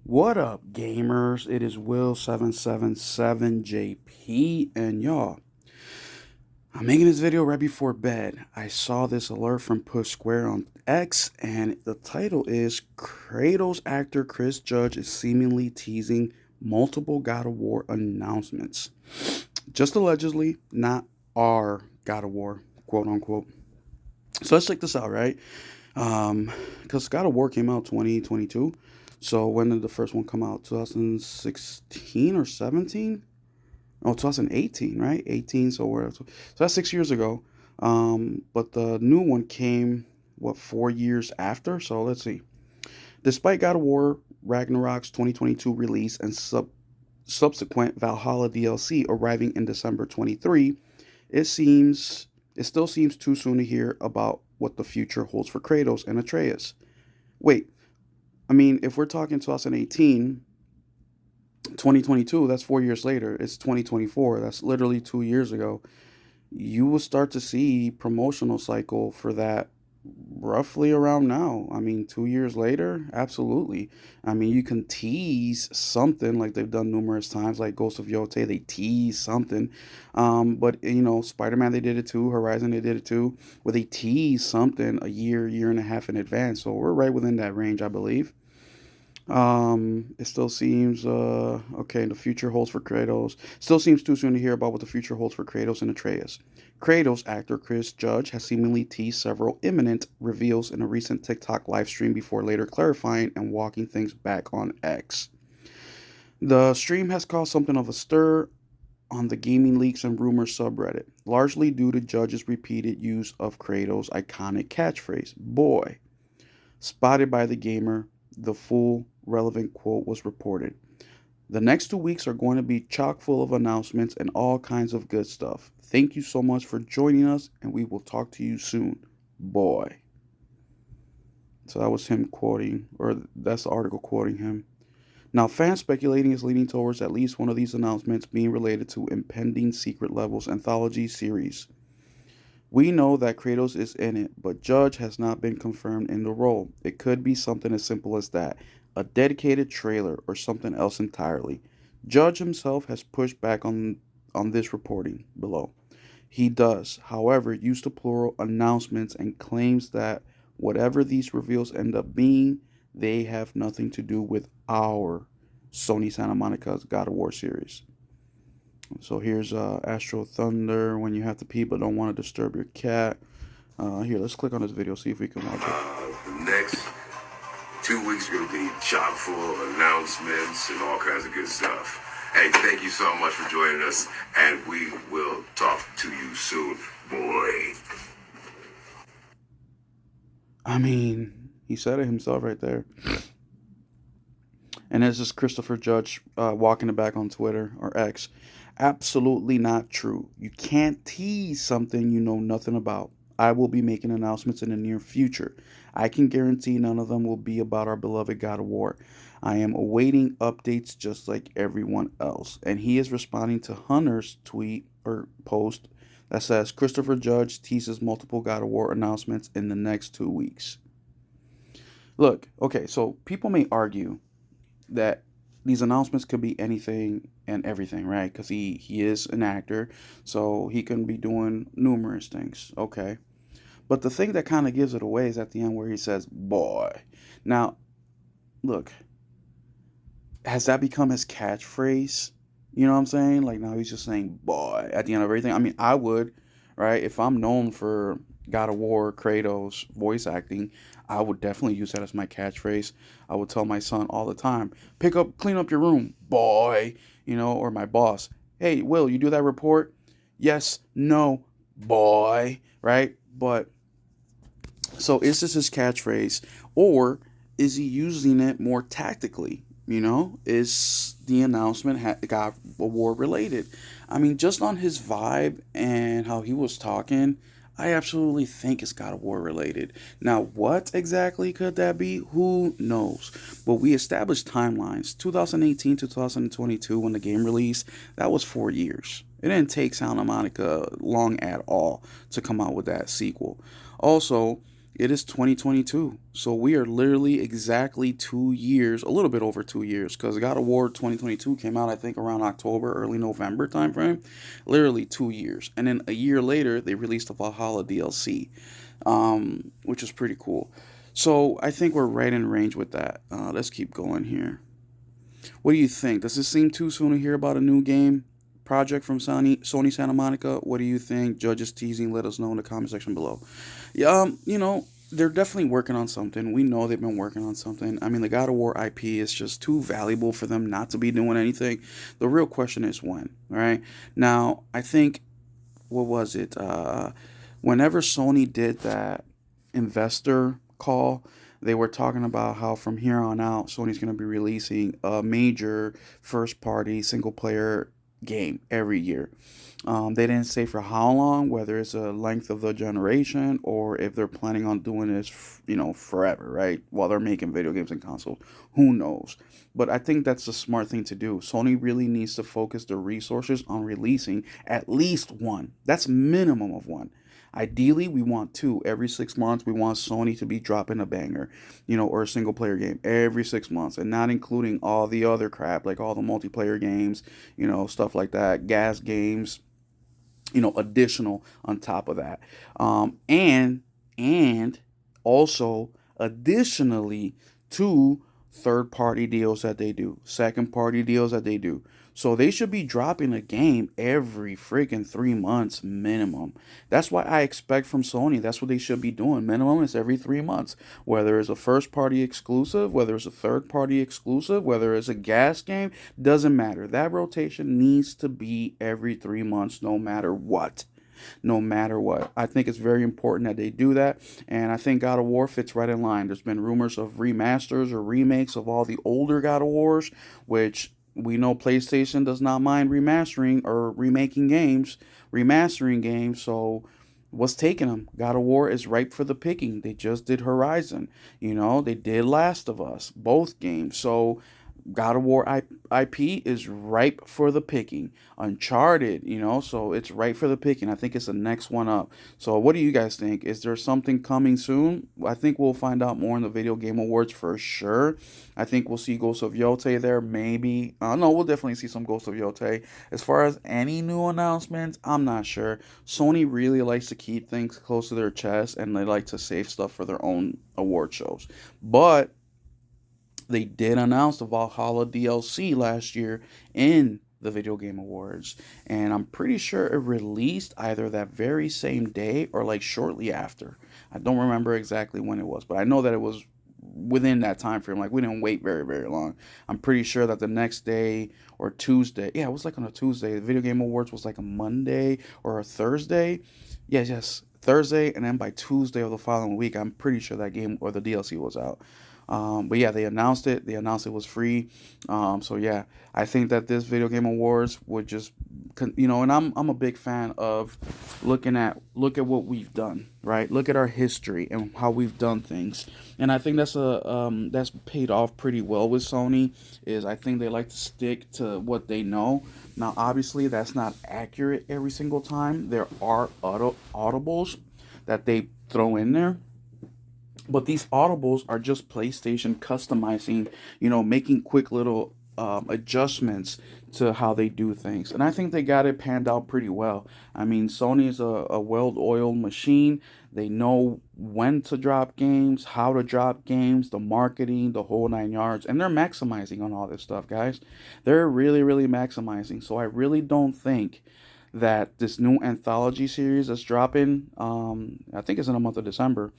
What up, gamers? It is Will777JP, and y'all, I'm making this video right before bed. I saw this alert from Push Square on X, and the title is Kratos actor Chris Judge is seemingly teasing multiple God of War announcements. Just allegedly, not our God of War, quote unquote. So let's check this out, right? Because God of War came out 2022. So when did the first one come out? 2016 or 17? Oh, 2018, right? 18. So that's 6 years ago. But the new one came 4 years after. So let's see. Despite God of War Ragnarok's 2022 release and subsequent Valhalla DLC arriving in December 23, it seems it still seems too soon to hear about what the future holds for Kratos and Atreus. Wait, I mean, if we're talking 2018, 2022, that's 4 years later. It's 2024. That's literally 2 years ago. You will start to see promotional cycle for that roughly around now. I mean, 2 years later, absolutely. I mean, you can tease something like they've done numerous times, like Ghost of Yote, they tease something. But Spider-Man, they did it too. Horizon, they did it too, where they tease something a year and a half in advance. So we're right within that range, I believe. It still seems okay. The future holds for Kratos. Still seems too soon to hear about what the future holds for Kratos and Atreus. Kratos actor Chris Judge has seemingly teased several imminent reveals in a recent TikTok live stream before later clarifying and walking things back on X. The stream has caused something of a stir on the gaming leaks and rumors subreddit, largely due to Judge's repeated use of Kratos' iconic catchphrase, "Boy." Spotted by the gamer, the full relevant quote was reported. The next 2 weeks are going to be chock full of announcements and all kinds of good stuff. Thank you so much for joining us, and we will talk to you soon. Boy. So that was him quoting, or that's the article quoting him. Now, fan speculating is leaning towards at least one of these announcements being related to impending Secret Levels anthology series. We know that Kratos is in it, but Judge has not been confirmed in the role. It could be something as simple as that, a dedicated trailer or something else entirely. Judge himself has pushed back on this reporting below. He does, however, use the plural announcements and claims that whatever these reveals end up being, they have nothing to do with our Sony Santa Monica's God of War series. So here's Astro Thunder when you have to pee but don't want to disturb your cat. Here, let's click on this video, see if we can watch it. The next 2 weeks are going to be chock full of announcements and all kinds of good stuff. Hey, thank you so much for joining us, and we will talk to you soon, boy. I mean, he said it himself right there. And this is Christopher Judge walking it back on Twitter or X. Absolutely not true. You can't tease something you know nothing about. I will be making announcements in the near future. I can guarantee none of them will be about our beloved God of War. I am awaiting updates just like everyone else. And he is responding to Hunter's tweet or post that says Christopher Judge teases multiple God of War announcements in the next 2 weeks. Look, okay, so people may argue that these announcements could be anything and everything, right? Because he is an actor, so he can be doing numerous things. Okay, but the thing that kind of gives it away is at the end where he says "boy." Now, look, has that become his catchphrase? You know what I'm saying? Like now he's just saying "boy" at the end of everything. I mean, I would, right? If I'm known for God of War, Kratos voice acting, I would definitely use that as my catchphrase. I would tell my son all the time, clean up your room, boy, or my boss, hey, Will, you do that report? Yes, no, boy, right? But so is this his catchphrase or is he using it more tactically? Is the announcement God of War related? I mean, just on his vibe and how he was talking, I absolutely think it's God of War related. Now, what exactly could that be? Who knows? But we established timelines. 2018 to 2022, when the game released, that was 4 years. It didn't take Santa Monica long at all to come out with that sequel. Also, It is 2022. So we are literally exactly 2 years, a little bit over 2 years, because God of War 2022 came out, I think, around October, early November timeframe. Literally 2 years. And then a year later, they released the Valhalla DLC, which is pretty cool. So I think we're right in range with that. Let's keep going here. What do you think? Does it seem too soon to hear about a new game project from Sony Santa Monica? What do you think? Judges teasing, let us know in the comment section below. Yeah, they're definitely working on something. We know they've been working on something. I mean, the God of War IP is just too valuable for them not to be doing anything. The real question is when, right? Now, I think, what was it? Whenever Sony did that investor call, they were talking about how from here on out, Sony's going to be releasing a major first party single player game every year. They didn't say for how long, whether it's a length of the generation or if they're planning on doing this, forever, right? While they're making video games and consoles. Who knows? But I think that's a smart thing to do. Sony really needs to focus their resources on releasing at least one. That's minimum of one. Ideally, we want two. Every 6 months, we want Sony to be dropping a banger, or a single player game every 6 months, and not including all the other crap, like all the multiplayer games, stuff like that, gas games, additional on top of that. And also additionally to third party deals that they do, second party deals that they do. So they should be dropping a game every freaking 3 months minimum. That's what I expect from Sony. That's what they should be doing. Minimum is every 3 months. Whether it's a first party exclusive, whether it's a third party exclusive, whether it's a gas game, doesn't matter. That rotation needs to be every 3 months, no matter what. No matter what. I think it's very important that they do that, and I think God of War fits right in line. There's been rumors of remasters or remakes of all the older God of Wars, which we know PlayStation does not mind remastering or remastering games, so what's taking them? God of War is ripe for the picking. They just did Horizon, they did Last of Us, both games. So God of War IP is ripe for the picking. Uncharted, so it's ripe for the picking. I think it's the next one up. So, what do you guys think? Is there something coming soon? I think we'll find out more in the Video Game Awards for sure. I think we'll see Ghost of Yotei there, maybe. No, we'll definitely see some Ghost of Yotei. As far as any new announcements, I'm not sure. Sony really likes to keep things close to their chest, and they like to save stuff for their own award shows. But they did announce the Valhalla DLC last year in the Video Game Awards, and I'm pretty sure it released either that very same day or like shortly after. I don't remember exactly when it was, but I know that it was within that time frame. Like, we didn't wait very very long. I'm pretty sure that the next day or Tuesday, yeah, it was like on a Tuesday. The Video Game Awards was like a Monday or a Thursday. Yes, Thursday, and then by Tuesday of the following week, I'm pretty sure that game or the DLC was out. But yeah, they announced it. They announced it was free. So yeah, I think that this Video Game Awards would just, and I'm a big fan of look at what we've done, right? Look at our history and how we've done things, and I think that's paid off pretty well with Sony. Is I think they like to stick to what they know. Now, obviously, that's not accurate every single time. There are audibles that they throw in there, but these audibles are just PlayStation customizing, making quick little adjustments to how they do things. And I think they got it panned out pretty well. I mean, Sony is a well oiled machine. They know when to drop games, how to drop games, the marketing, the whole 9 yards. And they're maximizing on all this stuff, guys. They're really, really maximizing. So I really don't think that this new anthology series that's dropping, I think it's in the month of December,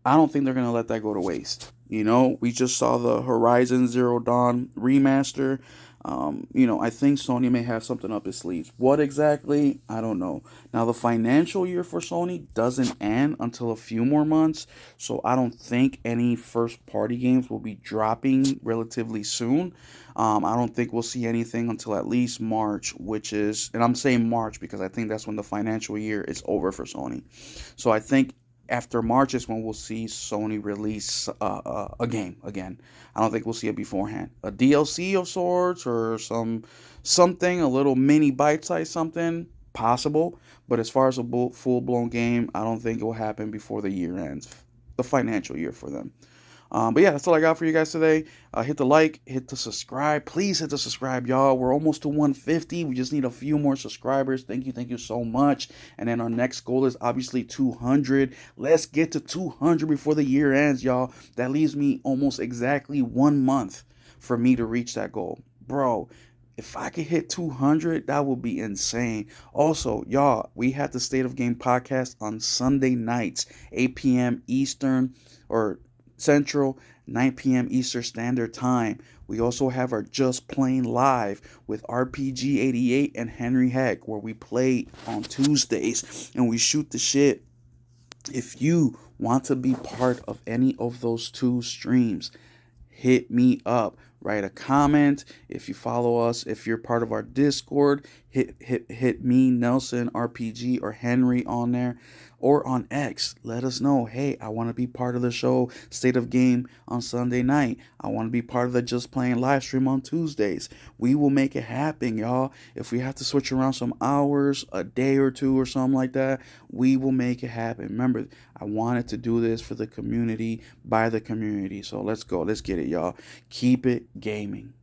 I don't think they're going to let that go to waste. We just saw the Horizon Zero Dawn remaster. I think Sony may have something up its sleeves. What exactly? I don't know. Now, the financial year for Sony doesn't end until a few more months, so I don't think any first party games will be dropping relatively soon. I don't think we'll see anything until at least March, and I'm saying March because I think that's when the financial year is over for Sony. So I think after March is when we'll see Sony release a game again. I don't think we'll see it beforehand. A DLC of sorts or something, a little mini bite size something. possible. But as far as a full blown game, I don't think it will happen before the year ends, the financial year for them. But yeah, that's all I got for you guys today. Hit the like, hit the subscribe. Please hit the subscribe, y'all. We're almost to 150. We just need a few more subscribers. Thank you so much. And then our next goal is obviously 200. Let's get to 200 before the year ends, y'all. That leaves me almost exactly 1 month for me to reach that goal. Bro, if I could hit 200, that would be insane. Also, y'all, we had the State of Game podcast on Sunday nights, 8 p.m. Eastern or Central, 9 p.m. Eastern Standard Time. We also have our Just Playing Live with RPG88 and Henry Heck, where we play on Tuesdays and we shoot the shit. If you want to be part of any of those two streams, hit me up. Write a comment. If you follow us, if you're part of our Discord, hit me, Nelson RPG or Henry on there, or on X. Let us know, hey, I want to be part of the show State of Game on Sunday night. I want to be part of the Just Playing live stream on Tuesdays. We will make it happen, y'all. If we have to switch around some hours, a day or two or something like that, we will make it happen. Remember, I wanted to do this for the community, by the community. So let's go. Let's get it, y'all. Keep it gaming.